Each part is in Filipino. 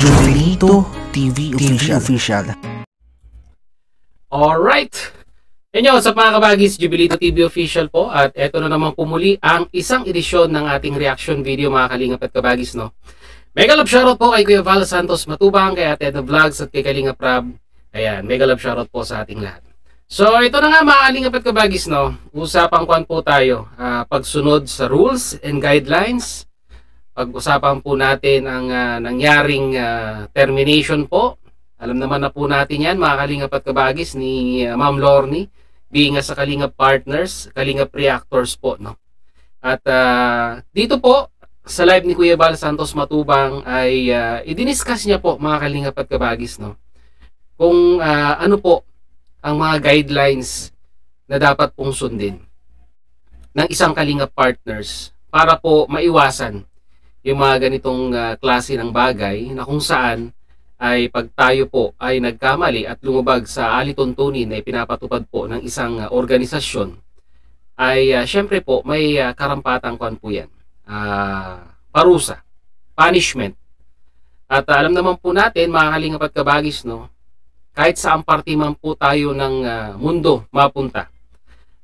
Jubilito TV Official. Alright! Yan sa mga kabagis, Jubilito TV Official po, at eto na naman pumuli ang isang edisyon ng ating reaction video mga kalingap at kabagis, no? Mega love shoutout po kay Kuya Val Santos Matubang, kay Ate Edna Vlogs at kay Kalingap Rab. Ayan, mega love shoutout po sa ating lahat. So ito na nga mga kalingap at kabagis, no? Usapang kwan po tayo, pagsunod sa rules and guidelines. Pag-usapan po natin ang nangyaring termination po. Alam naman na po natin yan mga kalingap at kabagis ni Ma'am Lorny, being sa Kalingap Partners, Kalingap Reactors po, no? At dito po sa live ni Kuya Val Santos Matubang ay idiniscuss niya po mga kalingap at kabagis, no? Kung ano po ang mga guidelines na dapat pong sundin ng isang Kalingap Partners para po maiwasan yung mga ganitong klase ng bagay na kung saan ay pag tayo po ay nagkamali at lumabag sa alituntunin na ipinapatupad po ng isang organisasyon ay syempre po may karampatang kwan po yan, parusa, punishment. At alam naman po natin mga kalingap at kabagis, no, kahit saan parte man po tayo ng mundo mapunta,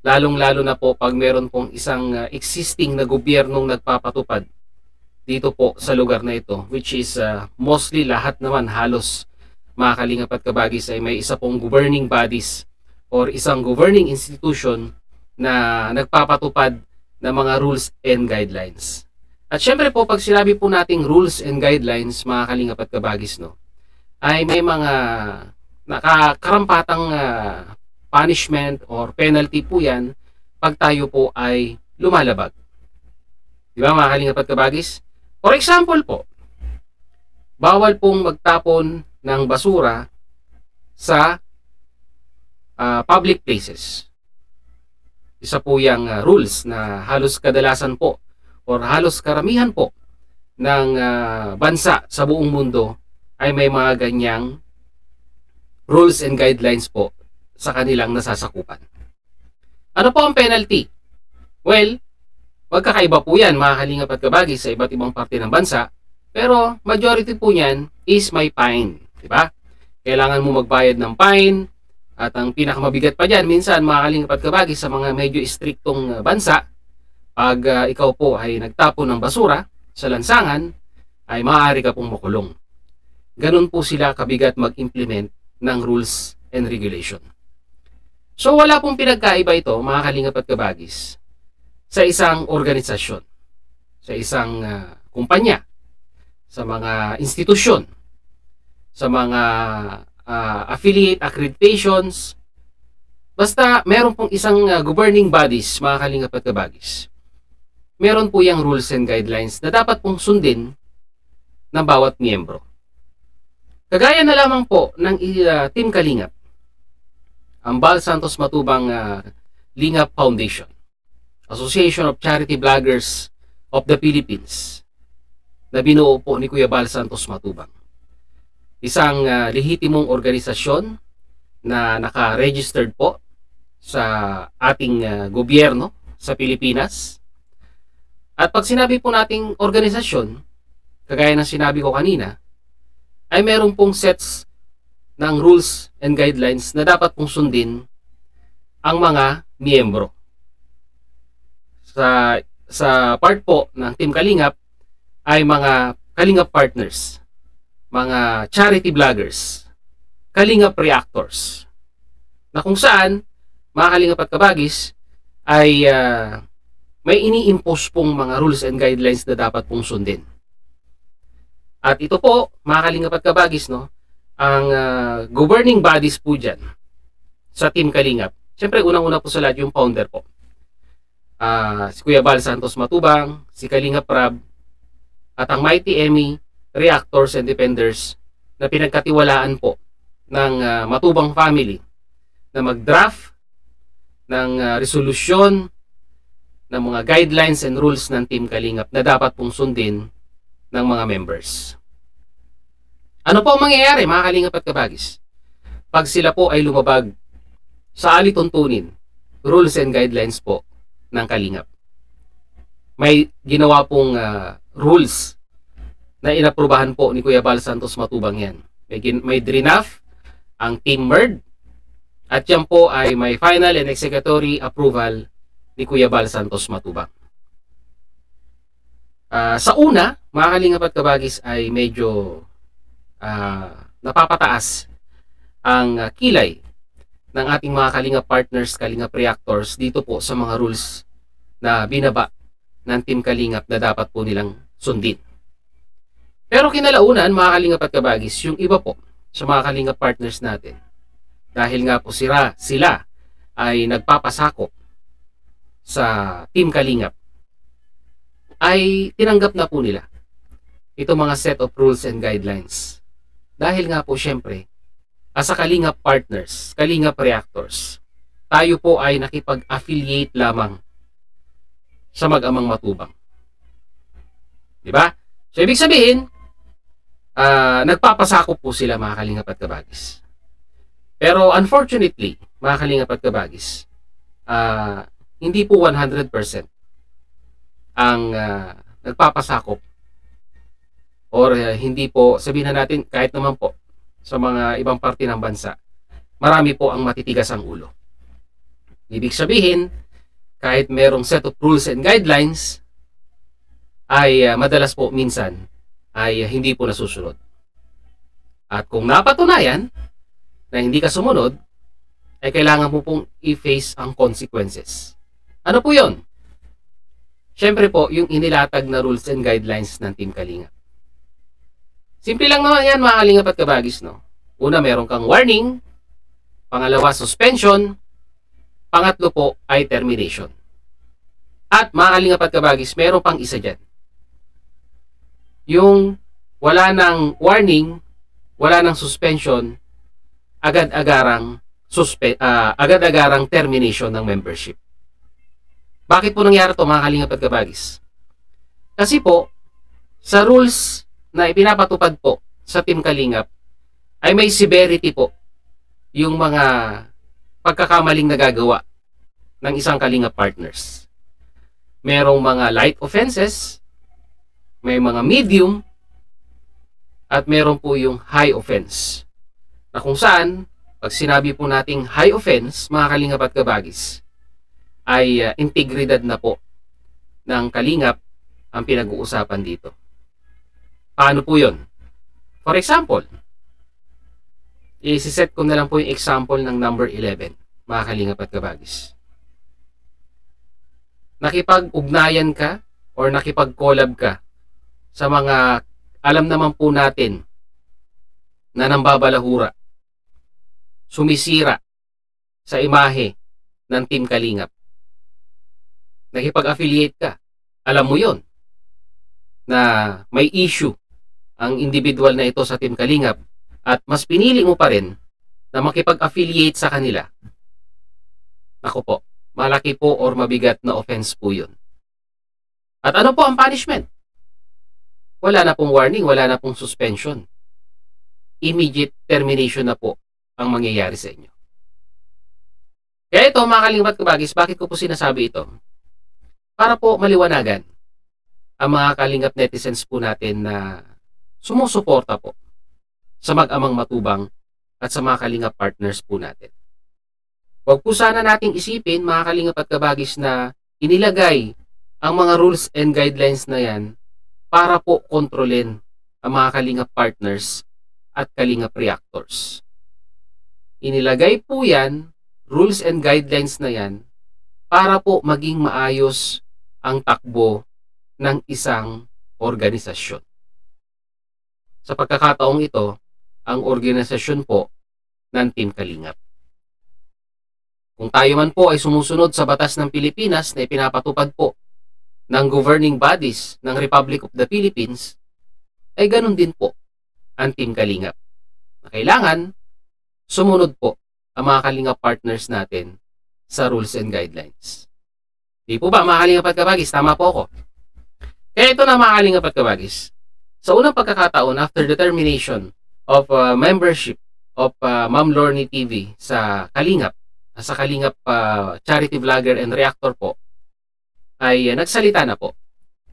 lalong-lalo na po pag meron pong isang existing na gobyernong nagpapatupad dito po sa lugar na ito, which is mostly lahat naman halos mga kalingap at kabagis ay may isa pong governing bodies or isang governing institution na nagpapatupad ng mga rules and guidelines. At syempre po pag sinabi po nating rules and guidelines mga kalingap at kabagis, no, ay may mga nakakarampatang punishment or penalty po yan pag tayo po ay lumalabag. Di ba mga kalingap at kabagis? For example po, bawal pong magtapon ng basura sa public places. Isa po yung rules na halos kadalasan po or halos karamihan po ng bansa sa buong mundo ay may mga ganyang rules and guidelines po sa kanilang nasasakupan. Ano po ang penalty? Well, magkakaiba po yan mga kalingap at kabagis sa iba't ibang parte ng bansa, pero majority po yan is may fine, diba? Kailangan mo magbayad ng fine, at ang pinakamabigat pa dyan minsan mga kalingap at kabagis sa mga medyo striktong bansa, pag ikaw po ay nagtapon ng basura sa lansangan, ay maaari ka pong makulong. Ganun po sila kabigat mag-implement ng rules and regulation. So wala pong pinagkaiba ito mga kalingap at kabagis sa isang organisasyon, sa isang kumpanya, sa mga institusyon, sa mga affiliate accreditations, basta meron pong isang governing bodies mga kalingap at kabagis. Meron po yung rules and guidelines na dapat pong sundin ng bawat miyembro. Kagaya na lamang po ng Team Kalingap, ang Val Santos Matubang Lingap Foundation, Association of Charity Vloggers of the Philippines, na binuo po ni Kuya Val Santos Matubang. Isang lehitimong organisasyon na naka-registered po sa ating gobyerno sa Pilipinas. At pag sinabi po nating organisasyon, kagaya ng sinabi ko kanina, ay meron pong sets ng rules and guidelines na dapat pong sundin ang mga miyembro. Sa part po ng Team Kalingap ay mga Kalingap Partners, mga charity vloggers, Kalingap Reactors, na kung saan mga kalingap at kabagis ay may ini-impose pong mga rules and guidelines na dapat pong sundin. At ito po mga kalingap at kabagis, no, ang governing bodies po dyan sa Team Kalingap. Siyempre unang-una po sa lahat yung founder po, si Kuya Val Santos Matubang, si Kalingap Rab, at ang Mighty Emmy Reactors and Defenders na pinagkatiwalaan po ng Matubang family na mag-draft ng resolusyon ng mga guidelines and rules ng Team Kalingap na dapat pong sundin ng mga members. Ano po ang mangyayari mga kalingap at kabagis pag sila po ay lumabag sa alituntunin, rules and guidelines po ng Kalingap? May ginawa pong rules na inaprubahan po ni Kuya Bal Santos Matubang yan. May DRINAF ang Team MERD at yan po ay may final and executory approval ni Kuya Bal Santos Matubang. Sa una, mga kalingap at kabagis, ay medyo napapataas ang kilay ng ating mga kalingap partners, kalingap reactors dito po sa mga rules na binaba ng Team Kalingap na dapat po nilang sundin. Pero kinalaunan, mga kalingap at kabagis, yung iba po sa mga kalingap partners natin, dahil nga po sila ay nagpapasakop sa Team Kalingap, ay tinanggap na po nila itong mga set of rules and guidelines. Dahil nga po syempre, as a Kalingap partners, Kalingap reactors, tayo po ay nakipag-affiliate lamang sa Mag-amang Matubang. Diba? So, ibig sabihin, nagpapasakop po sila, mga kalingap at kabagis. Pero unfortunately, mga kalingap at kabagis, hindi po 100% ang nagpapasakop or hindi po, sabihin na natin, kahit naman po sa mga ibang parte ng bansa, marami po ang matitigas ang ulo. Ibig sabihin, kahit merong set of rules and guidelines, ay madalas po minsan ay hindi po nasusunod. At kung napatunayan na hindi ka sumunod, ay kailangan mo pong i-face ang consequences. Ano po yun? Siyempre po, yung inilatag na rules and guidelines ng Team Kalingap. Simple lang naman yan, mga kalingap at kabagis, no? Una, meron kang warning. Pangalawa, suspension. Pangatlo po ay termination. At mga kalingap at kabagis, meron pang isa dyan. Yung wala ng warning, wala ng suspension, agad-agarang termination ng membership. Bakit po nangyari ito, mga kalingap at kabagis? Kasi po, sa rules na ipinapatupad po sa Team Kalingap, ay may severity po yung mga pagkakamaling nagagawa ng isang Kalingap partners. Merong mga light offenses, may mga medium, at meron po yung high offense. Na kung saan, pag sinabi po nating high offense, mga kalingap at kabagis, ay integridad na po ng Kalingap ang pinag-uusapan dito. Paano po yun? For example, isiset ko na lang po yung example ng number 11, mga kalingap at kabagis. Nakipag-ugnayan ka or nakipag-collab ka sa mga alam naman po natin na nambabalahura, sumisira sa imahe ng Team Kalingap. Nakipag-affiliate ka, alam mo yon na may issue ang individual na ito sa Team Kalingap at mas pinili mo pa rin na makipag-affiliate sa kanila. Ako po, malaki po or mabigat na offense po yun. At ano po ang punishment? Wala na pong warning, wala na pong suspension. Immediate termination na po ang mangyayari sa inyo. Kaya ito, mga kalingap at kabagis, bakit ko po sinasabi ito? Para po maliwanagan ang mga kalingap netizens po natin na sumusuporta po sa Mag-amang Matubang at sa mga kalingap partners po natin. Huwag po sana nating isipin, mga kalingap at kabagis, na inilagay ang mga rules and guidelines na yan para po kontrolin ang mga kalingap partners at kalingap reactors. Inilagay po yan, rules and guidelines na yan, para po maging maayos ang takbo ng isang organisasyon. Sa pagkakataong ito, ang organisasyon po ng Team Kalingap. Kung tayo man po ay sumusunod sa batas ng Pilipinas na ipinapatupad po ng governing bodies ng Republic of the Philippines, ay ganun din po ang Team Kalingap. Na kailangan sumunod po ang mga Kalingap partners natin sa rules and guidelines. Di po ba, mga Kalingap at kabagis? Tama po ako. Kaya ito na, mga Kalingap at kabagis. Sa unang pagkakataon, after the termination of membership of Ma'am Lorny TV sa Kalingap, sa Kalingap Charity Vlogger and Reactor po, ay nagsalita na po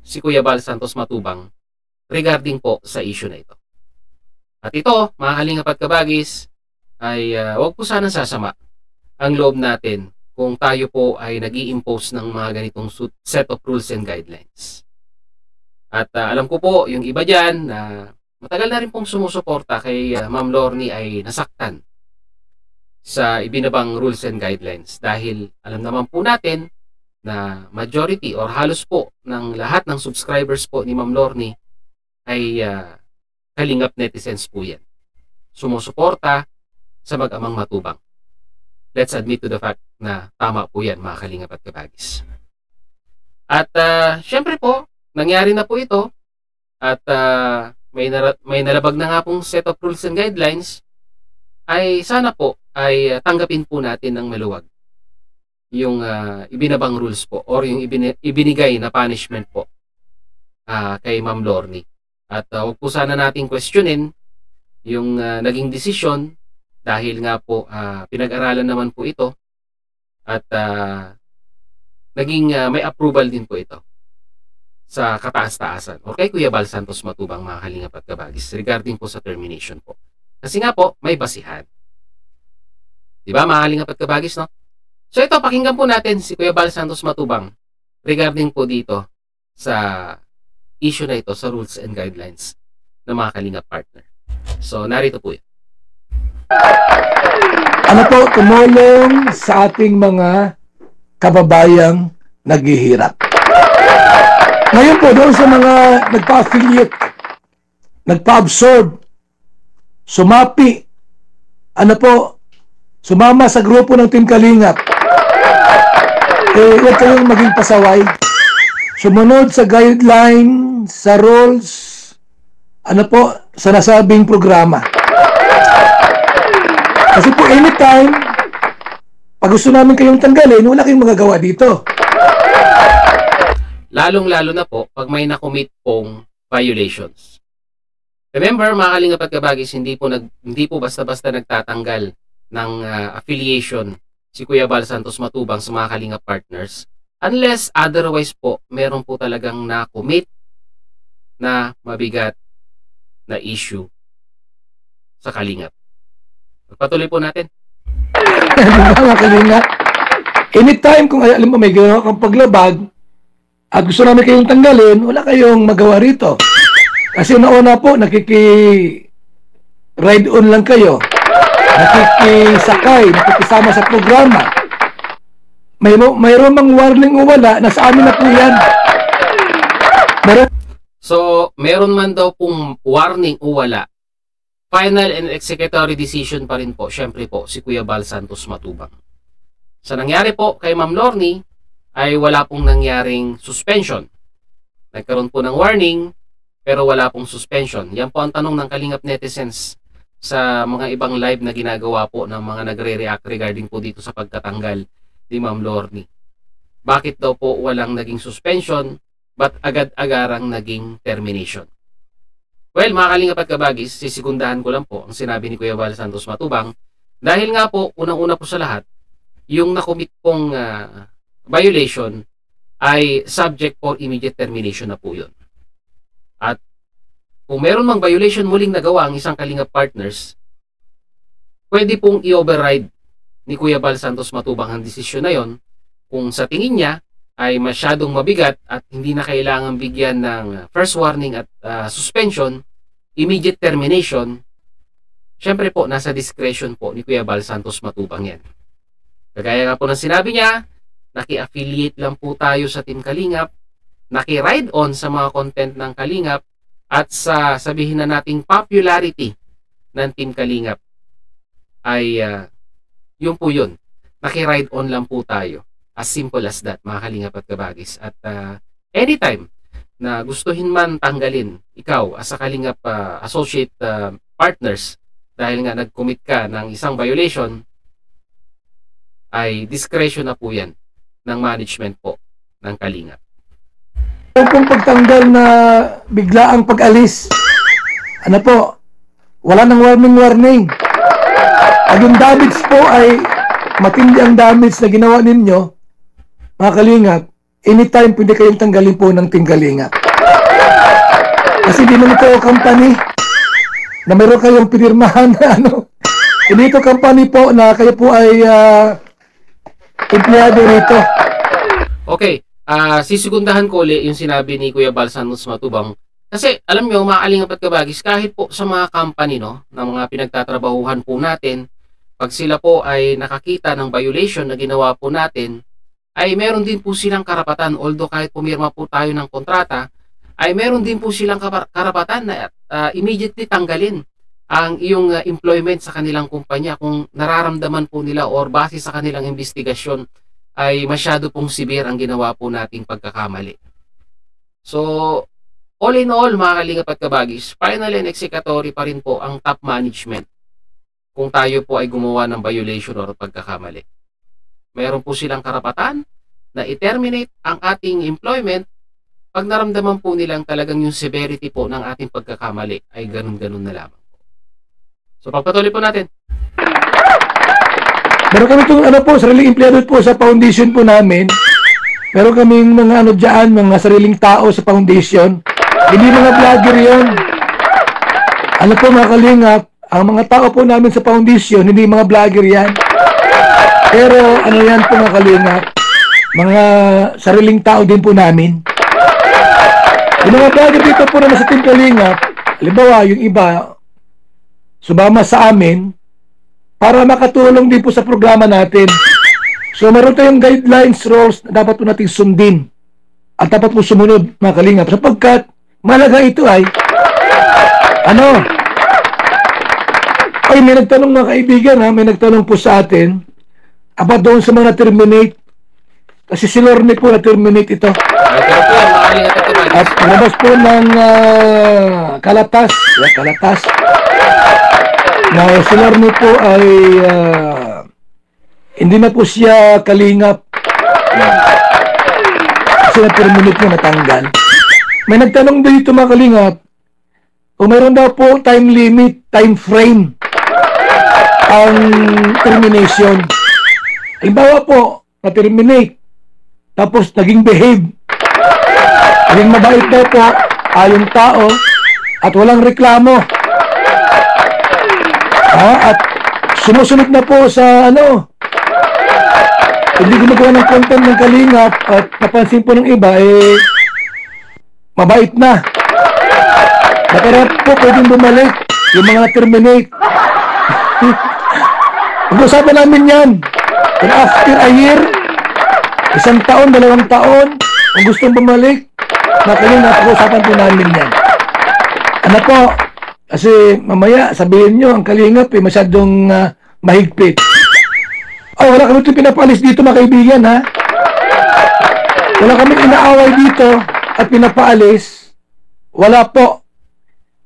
si Kuya Bal Santos Matubang regarding po sa issue na ito. At ito, mga kalingap at kabagis, ay huwag po sana sasama ang loob natin kung tayo po ay nag-i-impose ng mga ganitong set of rules and guidelines. At alam ko po, yung iba dyan na matagal na rin pong sumusuporta kay Ma'am Lorny ay nasaktan sa ibinabang rules and guidelines dahil alam naman po natin na majority or halos po ng lahat ng subscribers po ni Ma'am Lorny ay kalingap netizens po yan. Sumusuporta sa mag-amang matubang. Let's admit to the fact na tama po yan, mga kalingap at kabagis. At syempre po, nangyari na po ito at may nalabag na nga pong set of rules and guidelines, ay sana po ay tanggapin po natin ng maluwag yung ibinabang rules po or yung ibinigay na punishment po kay Ma'am Lorny. At huwag po sana nating questionin yung naging desisyon dahil nga po pinag-aralan naman po ito at naging may approval din po ito sa kataas-taasan o kay Kuya Bal Santos Matubang, mga kalingap at kabagis, regarding po sa termination po. Kasi nga po, may basihan. Diba, mga kalingap at kabagis, no? So ito, pakinggan po natin si Kuya Bal Santos Matubang regarding po dito sa issue na ito, sa rules and guidelines ng mga kalingap partner. So, narito po yun. Ano po, tumulong sa ating mga kababayang naghihirap. Ngayon po, doon sa mga nagpa-affiliate, nagpa-absorb, sumapi, sumama sa grupo ng Team Kalingap, huwag kayong maging pasaway. Sumunod sa guideline, sa rules, sa nasabing programa. Kasi po, anytime, pag gusto namin kayong tanggalin, wala kayong magagawa dito. Lalong-lalo na po pag may nakomit pong violations. Remember, mga kalingap at kabagis, hindi po basta-basta nagtatanggal ng affiliation si Kuya Bal Santos Matubang sa mga kalingap partners unless otherwise po meron po talagang na-commit na mabigat na issue sa kalingap. Patuloy po natin. Mga kalingap, anytime kung alam mo may ginawa kang paglabag at gusto namin kayong tanggalin, wala kayong magawa rito. Kasi nauna po, nakiki-ride on lang kayo. Nakikisakay, nakikisama sa programa. Mayroon mang warning o wala, nasa amin na po yan. So, meron man daw pong warning o wala, final and executory decision pa rin po, syempre po, si Kuya Bal Santos Matubang. Sa nangyari po kay Ma'am Lorny, ay wala pong nangyaring suspension. Nagkaroon po ng warning, pero wala pong suspension. Yan po ang tanong ng kalingap netizens sa mga ibang live na ginagawa po ng mga nagre-react regarding po dito sa pagkatanggal ni Ma'am Lorny. Bakit daw po walang naging suspension, but agad-agarang naging termination? Well, mga kalingap at kabagis, sisigundahan ko lang po ang sinabi ni Kuya Bal Santos Matubang dahil nga po, unang-una po sa lahat, yung nakomit pong violation ay subject for immediate termination na po yun. At kung meron mang violation muling nagawa ang isang kalingap partners, pwede pong i-override ni Kuya Bal Santos Matubang ang desisyon na yon kung sa tingin niya ay masyadong mabigat at hindi na kailangan bigyan ng first warning at suspension, immediate termination. Syempre po, nasa discretion po ni Kuya Bal Santos Matubang yan. Kagaya nga po ng sinabi niya, naki-affiliate lang po tayo sa Team Kalingap, naki-ride on sa mga content ng Kalingap, at sa sabihin na nating popularity ng Team Kalingap ay yun po yun. Naki-ride on lang po tayo. As simple as that, mga kalingap at kabagis. At anytime na gustuhin man tanggalin ikaw as a kalingap associate partners dahil nga nag-commit ka ng isang violation, ay discretion na po yan ng management po ng kalingap. Kung pagtanggal na bigla ang pag-alis, wala nang warning. Pag yung damage po ay matindi ang damage na ginawa ninyo, mga kalingap, anytime pwede kayong tanggalin po ng Team Kalingap. Kasi di naman ito company na meron kayong pinirmahan na ano. Hindi ito company po na kayo po ay empleyado rito. Okay, sisigundahan ko ulit yung sinabi ni Kuya Bal Santos Matubang. Kasi alam nyo, mga kalingap at kabagis, kahit po sa mga company, no, na mga pinagtatrabahuhan po natin, pag sila po ay nakakita ng violation na ginawa po natin, ay meron din po silang karapatan. Although kahit pumirma po tayo ng kontrata, ay meron din po silang karapatan na immediately tanggalin ang iyong employment sa kanilang kumpanya kung nararamdaman po nila or base sa kanilang investigasyon ay masyado pong severe ang ginawa po nating pagkakamali. So, all in all, mga kalingap at kabagis, final and executory pa rin po ang top management kung tayo po ay gumawa ng violation or pagkakamali. Meron po silang karapatan na i-terminate ang ating employment pag naramdaman po nilang talagang yung severity po ng ating pagkakamali ay ganun-ganun na lamang po. So, pagpatuloy po natin. Meron kami itong ano po, sariling empleyado po sa foundation po namin. Meron kaming mga ano dyan, mga sariling tao sa foundation. Hindi mga vlogger yun. Ano po mga kalingap, ang mga tao po namin sa foundation, hindi mga vlogger yan. Pero ano yan po mga kalingap, mga sariling tao din po namin. Yung mga vlogger dito po naman sa Team Kalingap, halimbawa yung iba, sumama sa amin, para makatulong din po sa programa natin. So meron tayong guidelines, rules na dapat po natin sundin. At dapat po sumunod mga kalingap. Sapagkat malaga ito ay, ay may nagtanong mga kaibigan ha, may nagtanong po sa atin, about doon sa mga na-terminate. Kasi si Lorne po na-terminate ito. At labas po ng kalatas. Kalatas. Na si Lorne po ay hindi na po siya kalingap. Kasi na-terminate po, natanggal. May nagtanong dito mga kalingap, kung mayroon daw po time limit, time frame ang termination. Halimbawa po, na-terminate, tapos naging behave, naging mabait daw po yung tao at walang reklamo, at sumusunod na po sa hindi gumagawa ng content ng kalingap at napansin po ng iba mabait na, nakarap po pwedeng bumalik yung mga terminate. Pag-usapan namin yan kung after a year, 1 taon, 2 taon, kung gustong bumalik, nakalingap, pag-usapan po namin yan. Ano po, kasi mamaya sabihin nyo, ang kalingap masyadong mahigpit. Wala kami ito pinapalis dito mga kaibigan ha. Wala kami inaaway dito at pinapaalis. Wala po.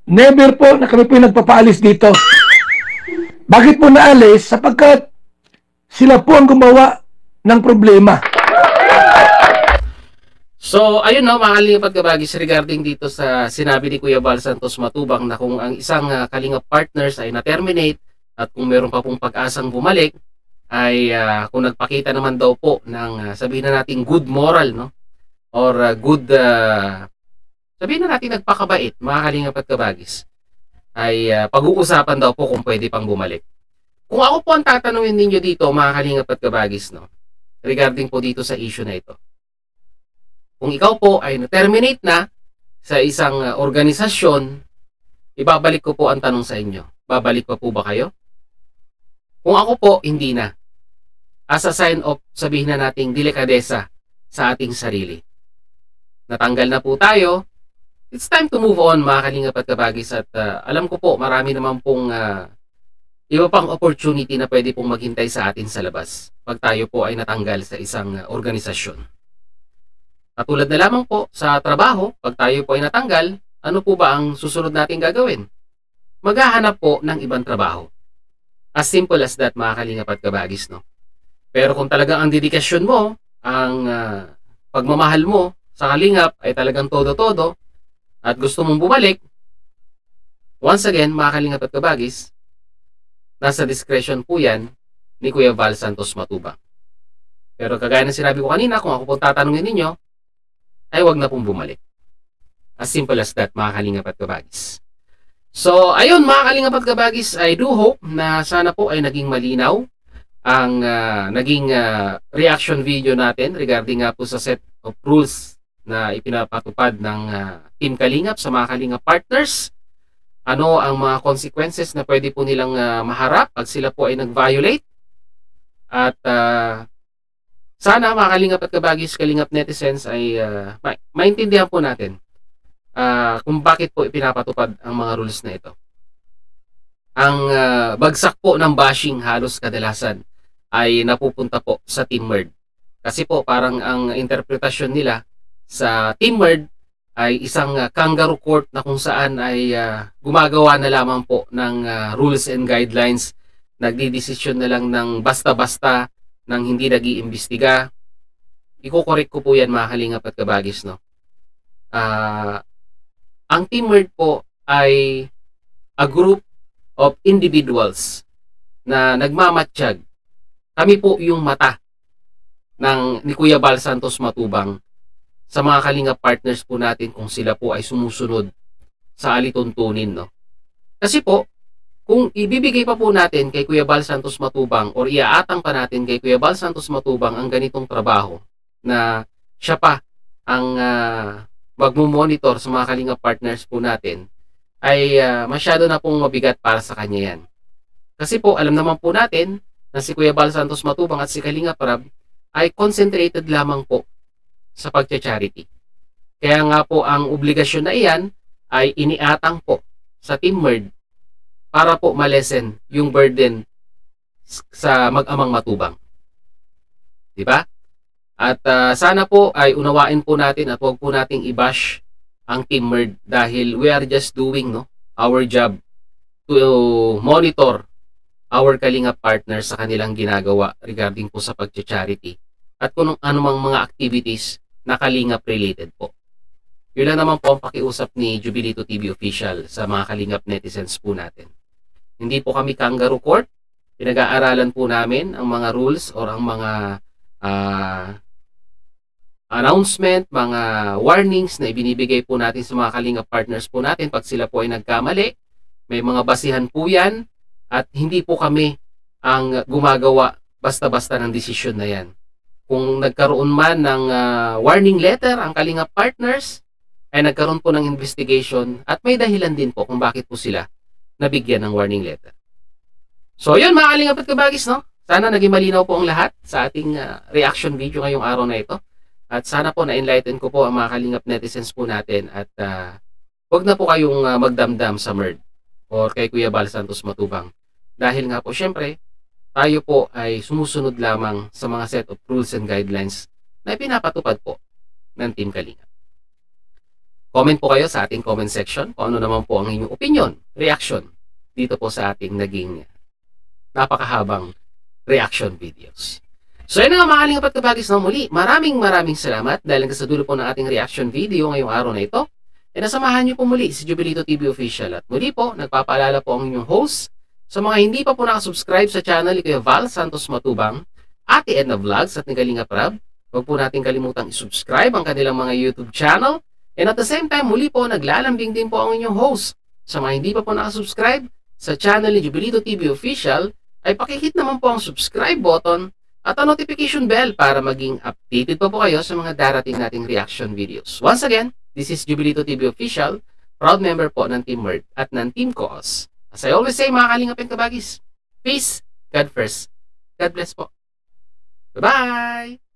Never po na kami po yung nagpapaalis dito. Bakit po naalis? Sapagkat sila po ang gumawa ng problema. So, ayun mga kalingap at kabagis regarding dito sa sinabi ni Kuya Bal Santos Matubang na kung ang isang kalingap partners ay na-terminate at kung meron pa pong pag-asang bumalik, ay kung nagpakita naman daw po ng sabihin na natin good moral, no? Or good, sabihin na natin nagpakabait, mga kalingap at kabagis, ay pag-uusapan daw po kung pwede pang bumalik. Kung ako po ang tatanungin ninyo dito, mga kalingap at kabagis, no? Regarding po dito sa issue na ito. Kung ikaw po ay na-terminate na sa isang organisasyon, ibabalik ko po ang tanong sa inyo. Babalik pa po ba kayo? Kung ako po, hindi na. As a sign of, sabihin na nating delikadesa sa ating sarili. Natanggal na po tayo. It's time to move on, mga kalingap at kabagis. At alam ko po, marami naman pong iba pang opportunity na pwede pong maghintay sa atin sa labas pag tayo po ay natanggal sa isang organisasyon. Katulad na lamang po sa trabaho, pag tayo po ay natanggal, ano po ba ang susunod nating gagawin? Maghahanap po ng ibang trabaho. As simple as that, mga kalingap at kabagis, no? Pero kung talagang ang dedikasyon mo, ang pagmamahal mo sa kalingap ay talagang todo-todo at gusto mong bumalik, once again, mga kalingap at kabagis, nasa discretion po yan ni Kuya Val Santos Matubang. Pero kagaya ng sinabi ko kanina, kung ako po tatanungin ninyo, ay wag na pong bumalik. As simple as that, mga kalingap at kabagis. So, ayun mga kalingap at kabagis, I do hope na sana po ay naging malinaw ang naging reaction video natin regarding nga po sa set of rules na ipinapatupad ng Team Kalingap sa mga Kalingap partners. Ano ang mga consequences na pwede po nilang maharap pag sila po ay nag-violate. At sana mga Kalingap at kabagis, Kalingap netizens ay maintindihan po natin kung bakit po ipinapatupad ang mga rules na ito. Ang bagsak po ng bashing halos kadalasan ay napupunta po sa Team Merd. Kasi po parang ang interpretasyon nila sa Team Merd ay isang kangaroo court na kung saan ay gumagawa na lamang po ng rules and guidelines, nagdidesisyon na lang ng basta-basta, ng hindi nag-iimbestiga. Iko-correct ko po yan mga Kalingap at kabagis, no? Ang Team Merd po ay a group of individuals na nagmamatsyag. Kami po yung mata ni Kuya Bal Santos Matubang sa mga Kalingap partners po natin kung sila po ay sumusunod sa alituntunin, no? Kasi po, kung ibibigay pa po natin kay Kuya Bal Santos Matubang or iaatang pa natin kay Kuya Bal Santos Matubang ang ganitong trabaho na siya pa ang magmumonitor sa mga Kalingap partners po natin, ay masyado na pong mabigat para sa kanya yan. Kasi po, alam naman po natin na si Kuya Bal Santos Matubang at si Kalingap Rab ay concentrated lamang po sa pagcha-charity. Kaya nga po ang obligasyon na iyan ay iniatang po sa Team Merd para po malesen yung burden sa mag-amang Matubang. Diba? At sana po ay unawain po natin at huwag po nating i-bash ang Team Merd dahil we are just doing our job to monitor our Kalingap partners sa kanilang ginagawa regarding po sa pag-charity at kung anumang mga activities na Kalingap related po. Yun lang naman po ang pakiusap ni Jubilito TV Official sa mga Kalingap netizens po natin. Hindi po kami kangaroo court. Pinag-aaralan po namin ang mga rules or ang mga announcement, mga warnings na ibinibigay po natin sa mga Kalingap partners po natin pag sila po ay nagkamali. May mga basihan po yan. At hindi po kami ang gumagawa basta-basta ng desisyon na yan. Kung nagkaroon man ng warning letter ang Kalingap partners, ay nagkaroon po ng investigation at may dahilan din po kung bakit po sila nabigyan ng warning letter. So yun mga Kalingap at kabagis, no? Sana naging malinaw po ang lahat sa ating reaction video ngayong araw na ito. At sana po na-enlighten ko po ang mga Kalingap netizens po natin at wag na po kayong magdamdam sa Merd or kay Kuya Bal Santos Matubang. Dahil nga po, syempre, tayo po ay sumusunod lamang sa mga set of rules and guidelines na pinapatupad po ng Team Kalingap. Comment po kayo sa ating comment section kung ano naman po ang inyong opinion, reaction dito po sa ating naging napakahabang reaction videos. So yun nga mga Kalingap at kabagis na muli. Maraming salamat dahil sa dulo po ng ating reaction video ngayong araw na ito. E nasamahan niyo po muli si Jubilito TV Official. At muli po, nagpapaalala po ang inyong host sa mga hindi pa po nakasubscribe sa channel ni Kuya Val Santos Matubang, Ate Edna Vlogs at ni Kalingap Rab, huwag po natin kalimutang i-subscribe ang kanilang mga YouTube channel. And at the same time, muli po, naglalambing din po ang inyong host. Sa mga hindi pa po nakasubscribe sa channel ni Jubilito TV Official, ay pakihit naman po ang subscribe button at ang notification bell para maging updated pa po kayo sa mga darating nating reaction videos. Once again, this is Jubilito TV Official, proud member po ng Team Merd at ng Team Cause. As I always say, mga Kalingap and kabagis, peace, God first. God bless po. Bye-bye!